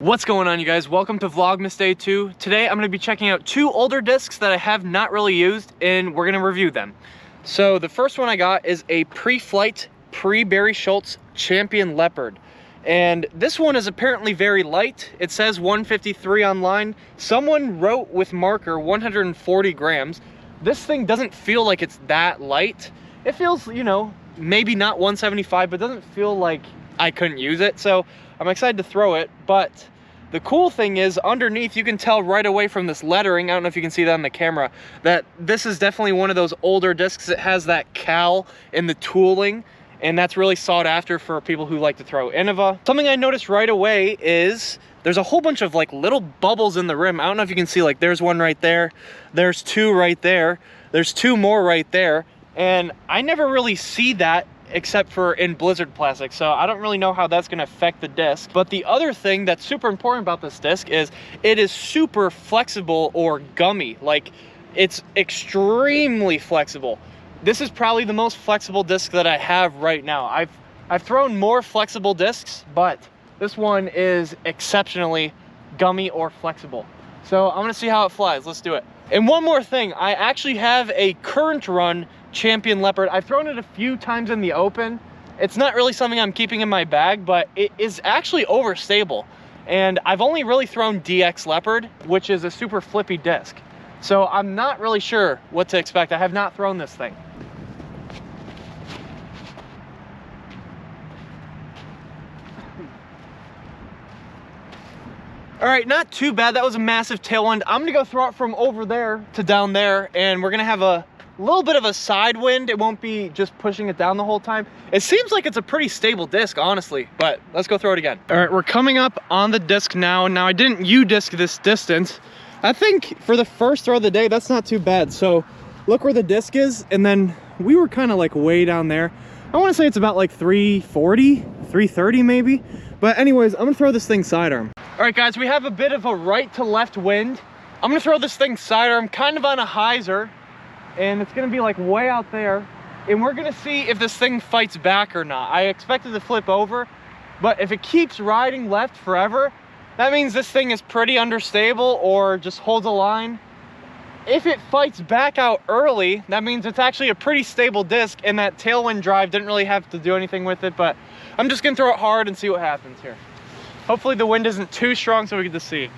What's going on, you guys? Welcome to Vlogmas Day 2. Today I'm going to be checking out two older discs that I have not really used, and we're going to review them. So the first one I got is a pre-flight Barry Schultz Champion Leopard. And this one is apparently very light. It says 153 online. Someone wrote with marker 140 grams. This thing doesn't feel like it's that light. It feels, you know, maybe not 175, but doesn't feel like I couldn't use it. So I'm excited to throw it, but the cool thing is underneath you can tell right away from this lettering, I don't know if you can see that on the camera, that this is definitely one of those older discs that has that cal in the tooling, and that's really sought after for people who like to throw Innova. Something I noticed right away is there's a whole bunch of like little bubbles in the rim. I don't know if you can see, like there's one right there, there's two right there, there's two more right there, and I never really see that except for in blizzard plastic, so I don't really know how that's going to affect the disc. But the other thing that's super important about this disc is it is super flexible or gummy. Like, it's extremely flexible. This is probably the most flexible disc that I have right now. I've thrown more flexible discs, but this one is exceptionally gummy or flexible. So I'm going to see how it flies. Let's do it. And one more thing, I actually have a current run Champion Leopard. I've thrown it a few times in the open. It's not really something I'm keeping in my bag, but it is actually overstable. And I've only really thrown DX Leopard, which is a super flippy disc. So I'm not really sure what to expect. I have not thrown this thing. All right, not too bad. That was a massive tailwind. I'm gonna go throw it from over there to down there, and we're gonna have a little bit of a side wind. It won't be just pushing it down the whole time. It seems like it's a pretty stable disc, honestly, but let's go throw it again. All right, we're coming up on the disc now. Now, I didn't U-disc this distance. I think for the first throw of the day, that's not too bad. So look where the disc is, and then we were kind of like way down there. I want to say it's about like 340, 330 maybe. But anyways, I'm gonna throw this thing sidearm. All right, guys, we have a bit of a right to left wind. I'm gonna throw this thing sidearm, kind of on a hyzer, and it's gonna be like way out there, and we're gonna see if this thing fights back or not. I expect it to flip over, but if it keeps riding left forever, that means this thing is pretty unstable or just holds a line. If it fights back out early, that means it's actually a pretty stable disc, and that tailwind drive didn't really have to do anything with it. But I'm just gonna throw it hard and see what happens here. Hopefully the wind isn't too strong so we get to see.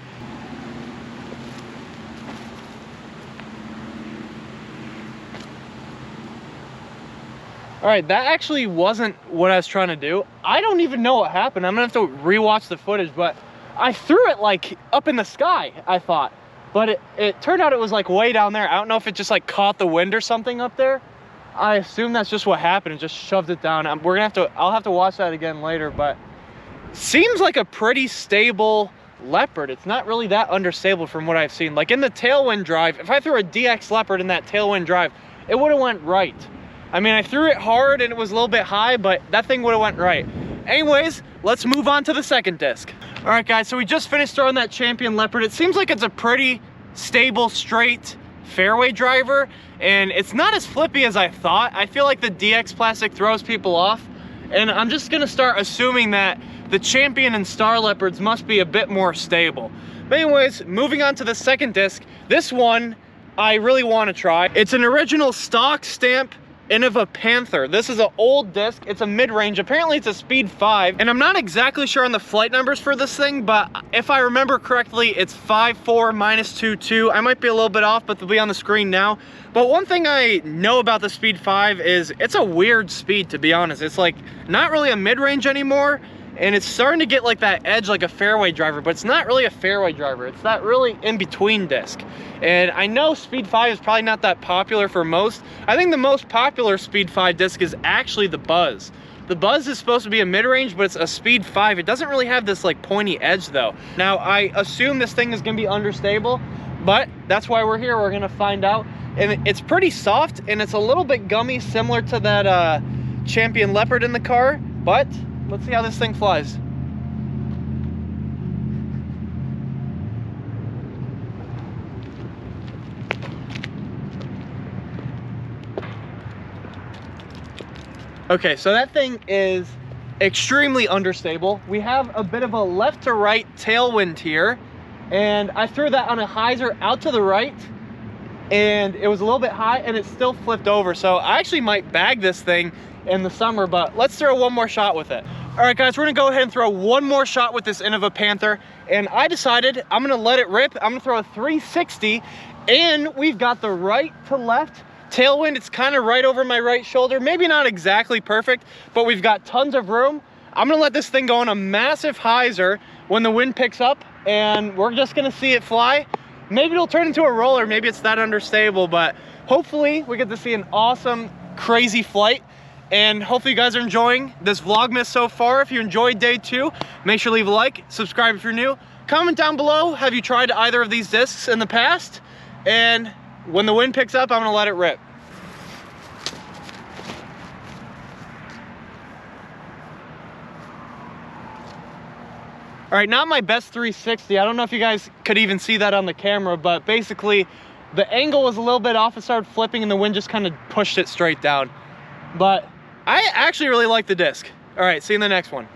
All right, that actually wasn't what I was trying to do. I don't even know what happened. I'm gonna have to rewatch the footage, but I threw it like up in the sky, I thought. But it turned out it was like way down there. I don't know if it just like caught the wind or something up there. I assume that's just what happened. It just shoved it down. I'll have to watch that again later, but seems like a pretty stable Leopard. It's not really that unstable from what I've seen. Like in the tailwind drive, if I threw a DX Leopard in that tailwind drive, it would have went right. I mean, I threw it hard and it was a little bit high, but that thing would have went right. Anyways, let's move on to the second disc. All right, guys, so we just finished throwing that Champion Leopard. It seems like it's a pretty stable, straight fairway driver, and it's not as flippy as I thought. I feel like the DX plastic throws people off, and I'm just gonna start assuming that the Champion and Star Leopards must be a bit more stable. But anyways, moving on to the second disc. This one I really want to try. It's an original stock stamp Innova Panther. This is an old disc. It's a mid-range. Apparently it's a speed 5, and I'm not exactly sure on the flight numbers for this thing, but if I remember correctly, it's 5.4 minus 2.2. I might be a little bit off, but they'll be on the screen now. But one thing I know about the speed 5 is it's a weird speed, to be honest. It's like not really a mid-range anymore, and it's starting to get like that edge like a fairway driver, but it's not really a fairway driver. It's that really in-between disc. And I know Speed 5 is probably not that popular for most. I think the most popular Speed 5 disc is actually the Buzz. The Buzz is supposed to be a mid-range, but it's a Speed 5. It doesn't really have this like pointy edge though. Now, I assume this thing is gonna be understable, but that's why we're here. We're gonna find out. And it's pretty soft, and it's a little bit gummy, similar to that Champion Leopard in the car, but let's see how this thing flies. Okay, so that thing is extremely understable. We have a bit of a left to right tailwind here, and I threw that on a hyzer out to the right, and it was a little bit high and it still flipped over. So I actually might bag this thing in the summer, but let's throw one more shot with it. All right, guys, we're gonna go ahead and throw one more shot with this Innova Panther, and I decided I'm gonna let it rip. I'm gonna throw a 360, and we've got the right to left tailwind. It's kind of right over my right shoulder. Maybe not exactly perfect, but we've got tons of room. I'm gonna let this thing go on a massive hyzer when the wind picks up, and we're just gonna see it fly. Maybe it'll turn into a roller, maybe it's that understable, but hopefully we get to see an awesome, crazy flight. And hopefully you guys are enjoying this Vlogmas so far. If you enjoyed day 2, make sure to leave a like, subscribe if you're new. Comment down below, have you tried either of these discs in the past? And when the wind picks up, I'm gonna let it rip. All right, not my best 360. I don't know if you guys could even see that on the camera, but basically the angle was a little bit off. It started flipping and the wind just kind of pushed it straight down. But I actually really like the disc. All right, see you in the next one.